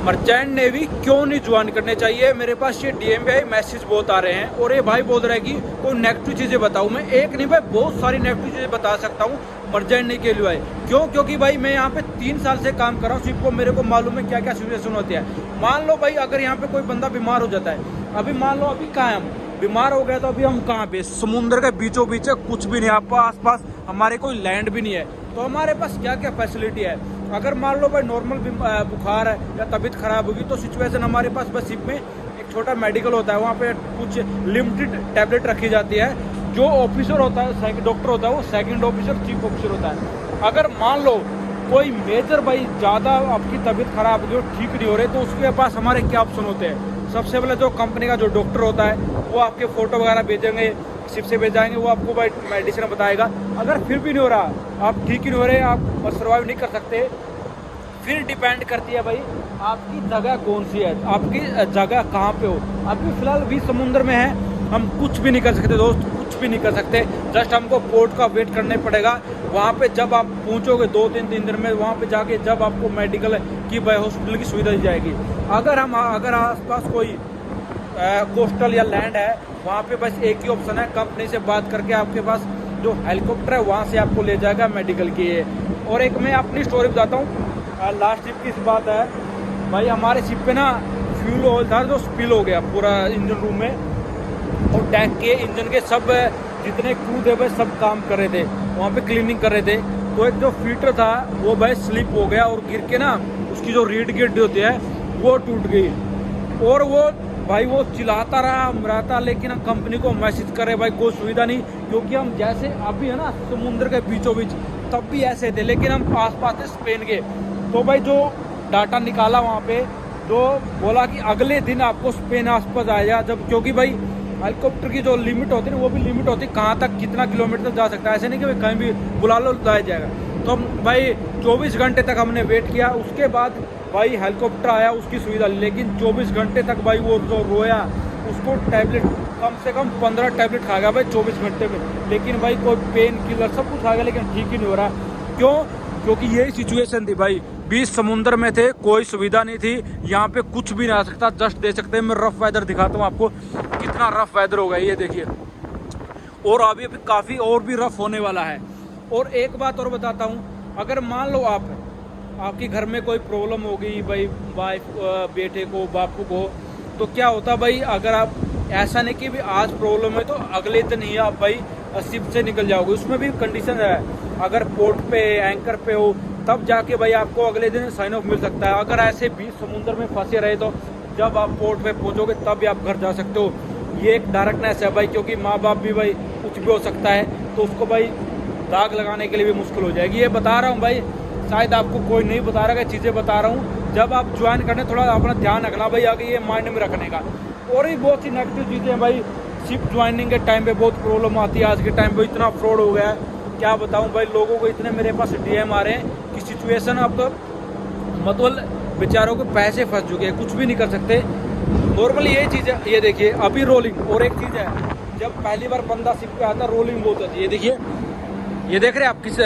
Merchant navy क्यों नहीं join करने चाहिए। मेरे पास ये डीएम पे मैसेज बहुत आ रहे हैं और ये भाई बोल रहा है कि कोई नेगेटिव चीज़ें बताऊं। मैं एक नहीं भाई बहुत सारी नेगेटिव चीज़ें बता सकता हूं मर्चेंट नेवी के लिए भाई। क्यों? क्योंकि भाई मैं यहाँ पे 3 साल से काम कर रहा हूँ शिप को, मेरे को मालूम है क्या क्या सिचुएशन होती है। मान लो भाई अगर यहाँ पे कोई बंदा बीमार हो जाता है, अभी मान लो अभी कहाँ है हम, बीमार हो गया तो अभी हम कहाँ पे, समुद्र के बीचों बीच है, कुछ भी नहीं, आपको आसपास हमारे कोई लैंड भी नहीं है। तो हमारे पास क्या क्या फैसिलिटी है। अगर मान लो भाई नॉर्मल बुखार है या तबीयत खराब होगी तो सिचुएशन हमारे पास बस शिप में एक छोटा मेडिकल होता है, वहाँ पे कुछ लिमिटेड टैबलेट रखी जाती है। जो ऑफिसर होता है, डॉक्टर होता है, वो सेकंड ऑफिसर चीफ ऑफिसर होता है। अगर मान लो कोई मेजर भाई ज़्यादा आपकी तबीयत खराब हो गई, ठीक नहीं हो रही, तो उसके पास हमारे क्या ऑप्शन होते हैं। सबसे पहले जो कंपनी का जो डॉक्टर होता है वो आपके फ़ोटो वगैरह भेजेंगे, शिप से भेजाएंगे, वो आपको भाई मेडिसिन बताएगा। अगर फिर भी नहीं हो रहा, आप ठीक ही नहीं हो रहे, आप सर्वाइव नहीं कर सकते, फिर डिपेंड करती है भाई आपकी जगह कौन सी है, आपकी जगह कहाँ पे हो। अभी फिलहाल भी समुद्र में है, हम कुछ भी नहीं कर सकते दोस्त, कुछ भी नहीं कर सकते। जस्ट हमको पोर्ट का वेट करने पड़ेगा। वहाँ पे जब आप पहुँचोगे 2-3 दिन में, वहाँ पे जाके जब आपको मेडिकल की भाई हॉस्पिटल की सुविधा दी जाएगी। अगर आसपास कोई कोस्टल या लैंड है, वहाँ पे बस एक ही ऑप्शन है, कंपनी से बात करके आपके पास जो हेलीकॉप्टर है वहाँ से आपको ले जाएगा मेडिकल की। और एक मैं अपनी स्टोरी बताता हूँ। लास्ट ट्रिप की बात है भाई, हमारे शिप पे ना फ्यूल ऑयल था जो स्पिल हो गया पूरा इंजन रूम में, और टैंक के इंजन के सब जितने क्रू थे भाई सब काम कर रहे थे, वहाँ पे क्लीनिंग कर रहे थे। तो एक जो फीटर था वो भाई स्लिप हो गया और गिर के ना उसकी जो रीड गिट होती है वो टूट गई। और वो चिल्लाता रहा, लेकिन हम कंपनी को मैसेज करे भाई कोई सुविधा नहीं, क्योंकि हम जैसे अभी है ना समुद्र के बीचों बीच, तब भी ऐसे थे, लेकिन हम आसपास थे स्पेन के। तो भाई जो डाटा निकाला वहाँ पे, जो बोला कि अगले दिन आपको स्पेन आसपास आएगा, जब क्योंकि भाई हेलीकॉप्टर की जो लिमिट होती है वो भी लिमिट होती है, कहाँ तक कितना किलोमीटर तक जा सकता है। ऐसे नहीं कि भाई कहीं भी बुला लो जाया जाएगा। तो भाई 24 घंटे तक हमने वेट किया, उसके बाद भाई हेलीकॉप्टर आया, उसकी सुविधा। लेकिन 24 घंटे तक भाई वो जो रोया, उसको टैबलेट कम से कम 15 टैबलेट खा गया भाई 24 घंटे में। लेकिन भाई कोई पेन किलर सब कुछ खा गया, लेकिन ठीक ही नहीं हो रहा। क्यों? क्योंकि यही सिचुएशन थी भाई, बीच समुद्र में थे, कोई सुविधा नहीं थी, यहाँ पे कुछ भी नहीं आ सकता। जस्ट दे सकते हैं, मैं रफ वेदर दिखाता हूँ आपको, कितना रफ वेदर होगा ये देखिए। और अभी काफ़ी और भी रफ होने वाला है। और एक बात और बताता हूँ, अगर मान लो आपके घर में कोई प्रॉब्लम हो गई भाई, वाइफ, बेटे को, बापू को, तो क्या होता भाई, अगर आप ऐसा नहीं कि भी आज प्रॉब्लम है तो अगले दिन ही आप भाई शिप से निकल जाओगे। उसमें भी कंडीशन है, अगर पोर्ट पे एंकर पे हो तब जाके भाई आपको अगले दिन साइन ऑफ मिल सकता है। अगर ऐसे बीच समुद्र में फंसे रहे तो जब आप पोर्ट पे पहुंचोगे तब भी आप घर जा सकते हो। ये एक डायरेक्टनेस है भाई, क्योंकि माँ बाप भी भाई कुछ भी हो सकता है, तो उसको भाई दाग लगाने के लिए भी मुश्किल हो जाएगी। ये बता रहा हूँ भाई, शायद आपको कोई नहीं बता रहा है, चीज़ें बता रहा हूँ। जब आप ज्वाइन करने थोड़ा अपना ध्यान रखना भाई, आगे ये माइंड में रखने का। और भी बहुत सी नेगेटिव चीज़ें हैं भाई, शिप ज्वाइनिंग के टाइम पे बहुत प्रॉब्लम आती है। आज के टाइम पे इतना फ्रॉड हो गया है, क्या बताऊं भाई। लोगों को इतने मेरे पास डीएम आ रहे हैं कि सिचुएशन अब मतलब बेचारों के पैसे फंस चुके हैं, कुछ भी नहीं कर सकते। नॉर्मली ये चीज़ है, ये देखिए अभी रोलिंग। और एक चीज़ है, जब पहली बार बंदा शिप पे आता रोलिंग बहुत होती है। ये देखिए, ये देख रहे हैं आप, किस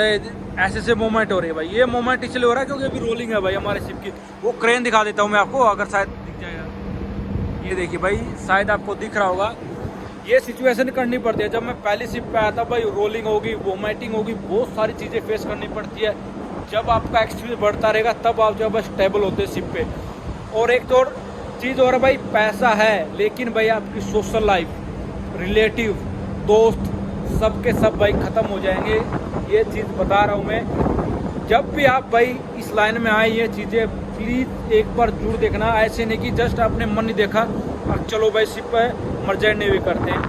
ऐसे मूवमेंट हो रही है भाई। ये मूवमेंट इसलिए हो रहा है क्योंकि अभी रोलिंग है भाई हमारे शिप की। वो क्रेन दिखा देता हूँ मैं आपको, अगर शायद दिख जाएगा। ये देखिए भाई, शायद आपको दिख रहा होगा। ये सिचुएशन करनी पड़ती है। जब मैं पहली शिप पे आया था भाई, रोलिंग होगी, वोमिटिंग होगी, बहुत सारी चीज़ें फेस करनी पड़ती है। जब आपका एक्सपीरियंस बढ़ता रहेगा तब आप जब स्टेबल होते हैं शिप पे। और एक तो चीज़ और भाई, पैसा है, लेकिन भाई आपकी सोशल लाइफ, रिलेटिव, दोस्त, सब के सब भाई ख़त्म हो जाएंगे। ये चीज़ बता रहा हूँ मैं। जब भी आप भाई इस लाइन में आए, ये चीज़ें प्लीज़ एक बार जरूर देखना। ऐसे नहीं कि जस्ट आपने मन नहीं देखा और चलो भाई शिप है मर्चेंट नेवी करते हैं।